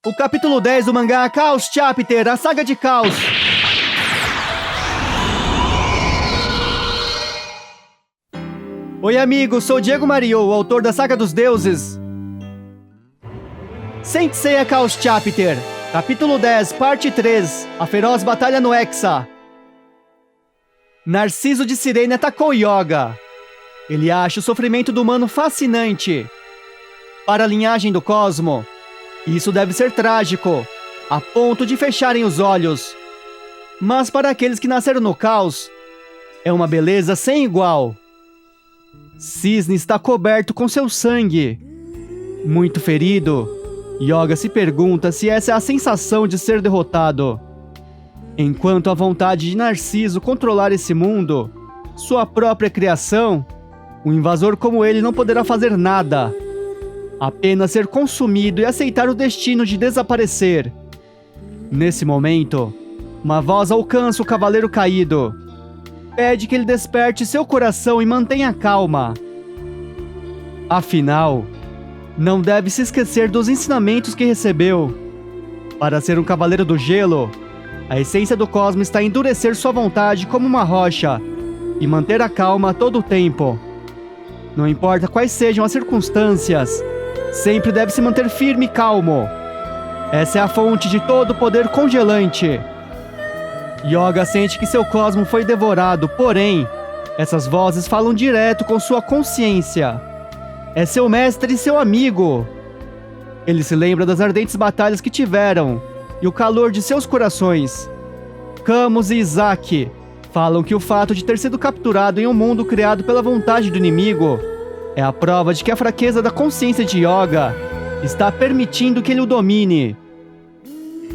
O capítulo 10 do mangá Chaos Chapter, a saga de Caos. Oi amigos, sou Diego Mario, o autor da Saga dos Deuses. Saint Seiya Chaos Chapter, capítulo 10, parte 3, a feroz batalha no Hexa. Narciso de Cirene atacou Yoga. Ele acha o sofrimento do humano fascinante. Para a linhagem do Cosmo, isso deve ser trágico, a ponto de fecharem os olhos. Mas para aqueles que nasceram no caos, é uma beleza sem igual. Cisne está coberto com seu sangue. Muito ferido, Yoga se pergunta se essa é a sensação de ser derrotado. Enquanto a vontade de Narciso controlar esse mundo, sua própria criação, um invasor como ele não poderá fazer nada. Apenas ser consumido e aceitar o destino de desaparecer. Nesse momento, uma voz alcança o cavaleiro caído. Pede que ele desperte seu coração e mantenha calma. Afinal, não deve se esquecer dos ensinamentos que recebeu. Para ser um cavaleiro do gelo, a essência do cosmo está em endurecer sua vontade como uma rocha e manter a calma a todo o tempo. Não importa quais sejam as circunstâncias, sempre deve se manter firme e calmo. Essa é a fonte de todo o poder congelante. Yoga sente que seu cosmo foi devorado, porém, essas vozes falam direto com sua consciência. É seu mestre e seu amigo. Ele se lembra das ardentes batalhas que tiveram e o calor de seus corações. Camus e Isaac falam que o fato de ter sido capturado em um mundo criado pela vontade do inimigo é a prova de que a fraqueza da consciência de Yoga está permitindo que ele o domine.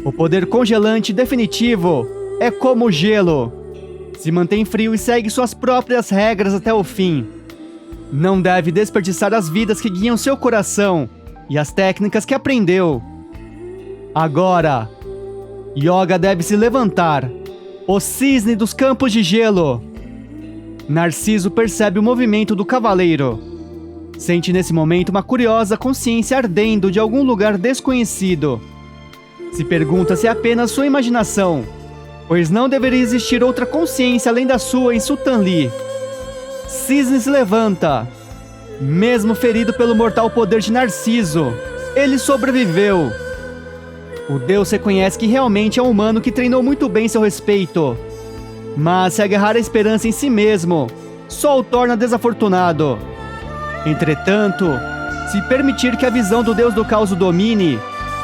O poder congelante definitivo é como o gelo. Se mantém frio e segue suas próprias regras até o fim. Não deve desperdiçar as vidas que guiam seu coração e as técnicas que aprendeu. Agora, Yoga deve se levantar. O cisne dos campos de gelo. Narciso percebe o movimento do cavaleiro. Sente nesse momento uma curiosa consciência ardendo de algum lugar desconhecido. Se pergunta se é apenas sua imaginação, pois não deveria existir outra consciência além da sua em Sutanli. Cisne se levanta. Mesmo ferido pelo mortal poder de Narciso, ele sobreviveu. O deus reconhece que realmente é um humano que treinou muito bem seu respeito. Mas se agarrar a esperança em si mesmo, só o torna desafortunado. Entretanto, se permitir que a visão do deus do caos o domine,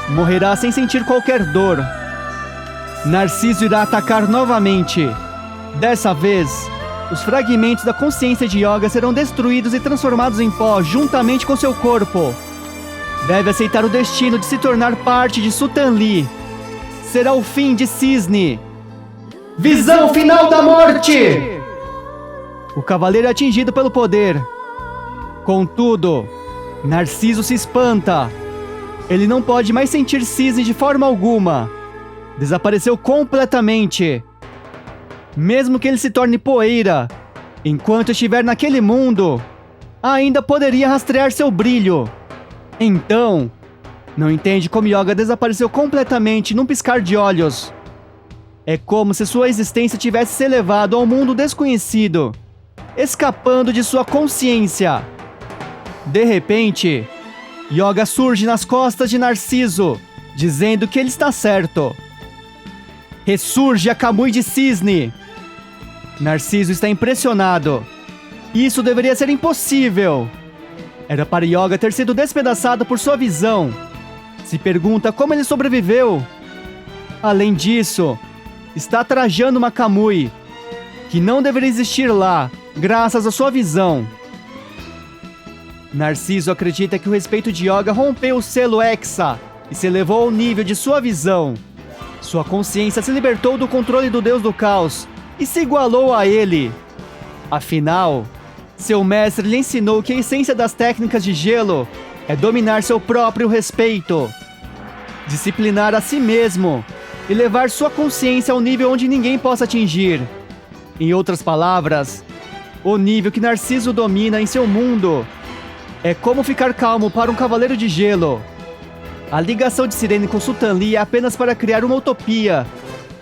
morrerá sem sentir qualquer dor. Narciso irá atacar novamente. Dessa vez, os fragmentos da consciência de Yoga serão destruídos e transformados em pó juntamente com seu corpo. Deve aceitar o destino de se tornar parte de Sutanli. Será o fim de Cisne. Visão final da morte! O cavaleiro é atingido pelo poder. Contudo, Narciso se espanta. Ele não pode mais sentir Cisne de forma alguma. Desapareceu completamente. Mesmo que ele se torne poeira, enquanto estiver naquele mundo, ainda poderia rastrear seu brilho. Então, não entende como Yoga desapareceu completamente num piscar de olhos. É como se sua existência tivesse se elevado ao mundo desconhecido, escapando de sua consciência. De repente, Yoga surge nas costas de Narciso, dizendo que ele está certo. Ressurge a Kamui de Cisne. Narciso está impressionado. Isso deveria ser impossível. Era para Yoga ter sido despedaçado por sua visão. Se pergunta como ele sobreviveu. Além disso, está trajando uma Kamui, que não deveria existir lá, graças à sua visão. Narciso acredita que o respeito de Yoga rompeu o selo Hexa e se elevou ao nível de sua visão. Sua consciência se libertou do controle do Deus do Caos e se igualou a ele. Afinal, seu mestre lhe ensinou que a essência das técnicas de gelo é dominar seu próprio respeito, disciplinar a si mesmo e levar sua consciência ao nível onde ninguém possa atingir. Em outras palavras, o nível que Narciso domina em seu mundo é como ficar calmo para um cavaleiro de gelo. A ligação de Sirene com Sultan Lee é apenas para criar uma utopia,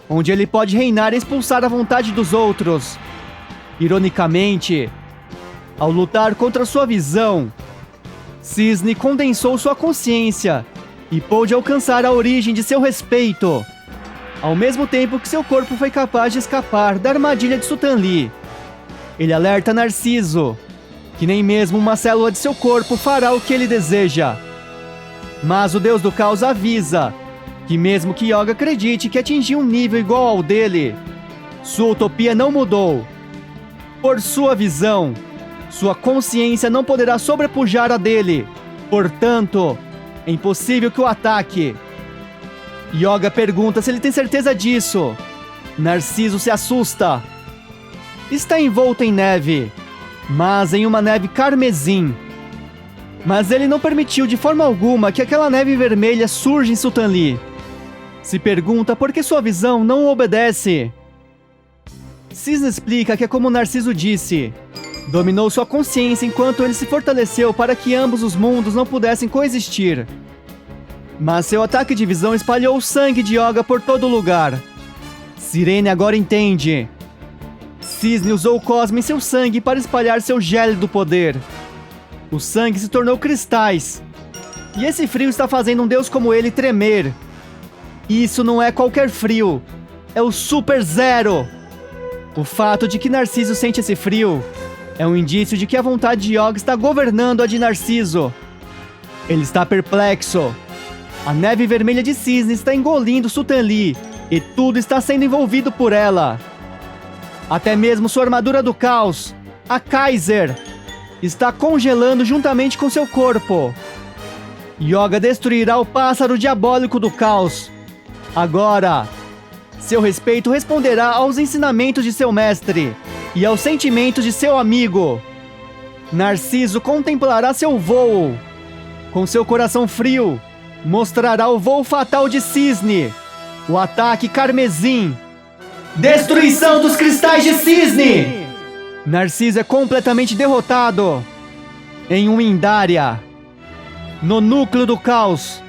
onde ele pode reinar e expulsar a vontade dos outros. Ironicamente, ao lutar contra sua visão, Cisne condensou sua consciência e pôde alcançar a origem de seu respeito, ao mesmo tempo que seu corpo foi capaz de escapar da armadilha de Sultan Lee. Ele alerta Narciso que nem mesmo uma célula de seu corpo fará o que ele deseja. Mas o Deus do Caos avisa que mesmo que Yoga acredite que atingiu um nível igual ao dele, sua utopia não mudou. Por sua visão, sua consciência não poderá sobrepujar a dele. Portanto, é impossível que o ataque. Yoga pergunta se ele tem certeza disso. Narciso se assusta. Está envolto em neve, mas em uma neve carmesim. Mas ele não permitiu de forma alguma que aquela neve vermelha surja em Sultan Lee. Se pergunta por que sua visão não o obedece. Cisne explica que é como Narciso disse. Dominou sua consciência enquanto ele se fortaleceu para que ambos os mundos não pudessem coexistir. Mas seu ataque de visão espalhou o sangue de Yoga por todo lugar. Sirene agora entende. Cisne usou o Cosmo em seu sangue para espalhar seu gélido poder. O sangue se tornou cristais. E esse frio está fazendo um deus como ele tremer. Isso não é qualquer frio. É o Super Zero. O fato de que Narciso sente esse frio é um indício de que a vontade de Yoga está governando a de Narciso. Ele está perplexo. A neve vermelha de Cisne está engolindo Sultan Lee e tudo está sendo envolvido por ela. Até mesmo sua armadura do caos, a Kaiser, está congelando juntamente com seu corpo. Yoga destruirá o pássaro diabólico do caos. Agora, seu respeito responderá aos ensinamentos de seu mestre e aos sentimentos de seu amigo. Narciso contemplará seu voo. Com seu coração frio, mostrará o voo fatal de Cisne, o ataque carmesim. Destruição dos cristais de Cisne! Narciso é completamente derrotado. Em Windaria, no núcleo do caos,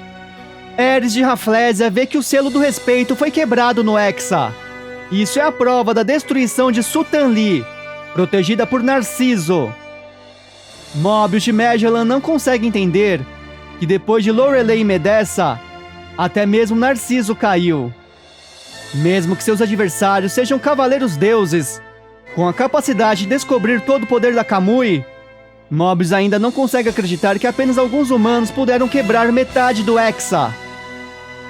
Ares de Rafflesia vê que o selo do respeito foi quebrado no Hexa. Isso é a prova da destruição de Sultan Lee, protegida por Narciso. Mobius de Magellan não consegue entender que depois de Lorelei e Medessa, até mesmo Narciso caiu. Mesmo que seus adversários sejam cavaleiros deuses, com a capacidade de descobrir todo o poder da Kamui, Mobius ainda não consegue acreditar que apenas alguns humanos puderam quebrar metade do Hexa.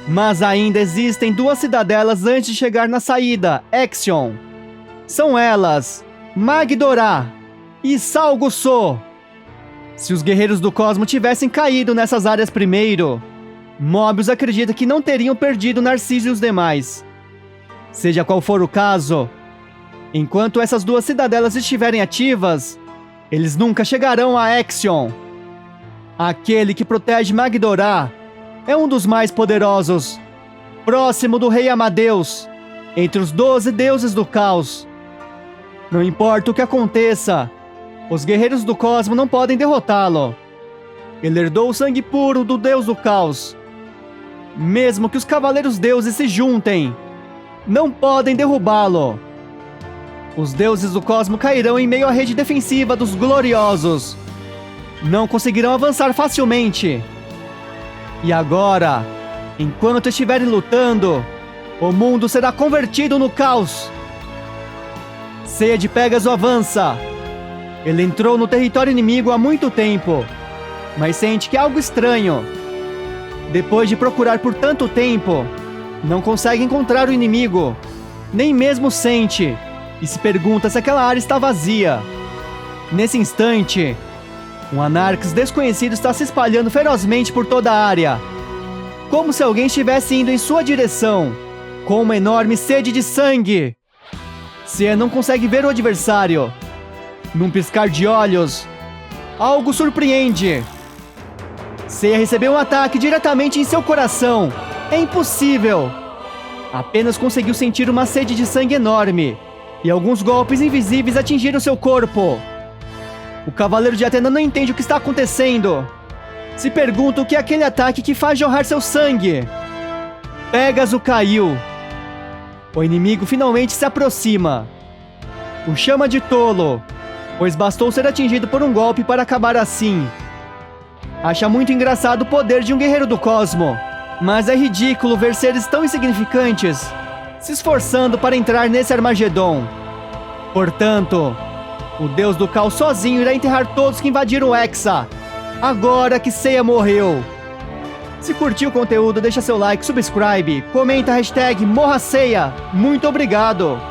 Mas ainda existem duas cidadelas antes de chegar na saída, Exion. São elas, Magdorá e Salgusso. Se os guerreiros do Cosmo tivessem caído nessas áreas primeiro, Mobius acredita que não teriam perdido Narciso e os demais. Seja qual for o caso, enquanto essas duas cidadelas estiverem ativas, eles nunca chegarão a Exion. Aquele que protege Magdorá é um dos mais poderosos, próximo do rei Amadeus, entre os 12 deuses do caos. Não importa o que aconteça, os guerreiros do Cosmo não podem derrotá-lo. Ele herdou o sangue puro do deus do caos. Mesmo que os cavaleiros deuses se juntem, não podem derrubá-lo. Os deuses do Cosmo cairão em meio à rede defensiva dos gloriosos. Não conseguirão avançar facilmente. E agora, enquanto estiverem lutando, o mundo será convertido no caos. Ceia de Pégaso avança. Ele entrou no território inimigo há muito tempo, mas sente que há algo estranho. Depois de procurar por tanto tempo, não consegue encontrar o inimigo, nem mesmo sente, e se pergunta se aquela área está vazia. Nesse instante, um Anarques desconhecido está se espalhando ferozmente por toda a área, como se alguém estivesse indo em sua direção, com uma enorme sede de sangue. Ceia não consegue ver o adversário. Num piscar de olhos, algo surpreende. Ceia recebeu um ataque diretamente em seu coração. É impossível. Apenas conseguiu sentir uma sede de sangue enorme, e alguns golpes invisíveis atingiram seu corpo. O Cavaleiro de Atena não entende o que está acontecendo. Se pergunta o que é aquele ataque que faz jorrar seu sangue. Pégaso caiu. O inimigo finalmente se aproxima. O chama de tolo, pois bastou ser atingido por um golpe para acabar assim. Acha muito engraçado o poder de um guerreiro do cosmo, mas é ridículo ver seres tão insignificantes se esforçando para entrar nesse Armagedon. Portanto, o Deus do Caos sozinho irá enterrar todos que invadiram o Hexa, agora que Seiya morreu. Se curtiu o conteúdo, deixa seu like, subscribe, comenta a hashtag Morra Seiya. Muito obrigado!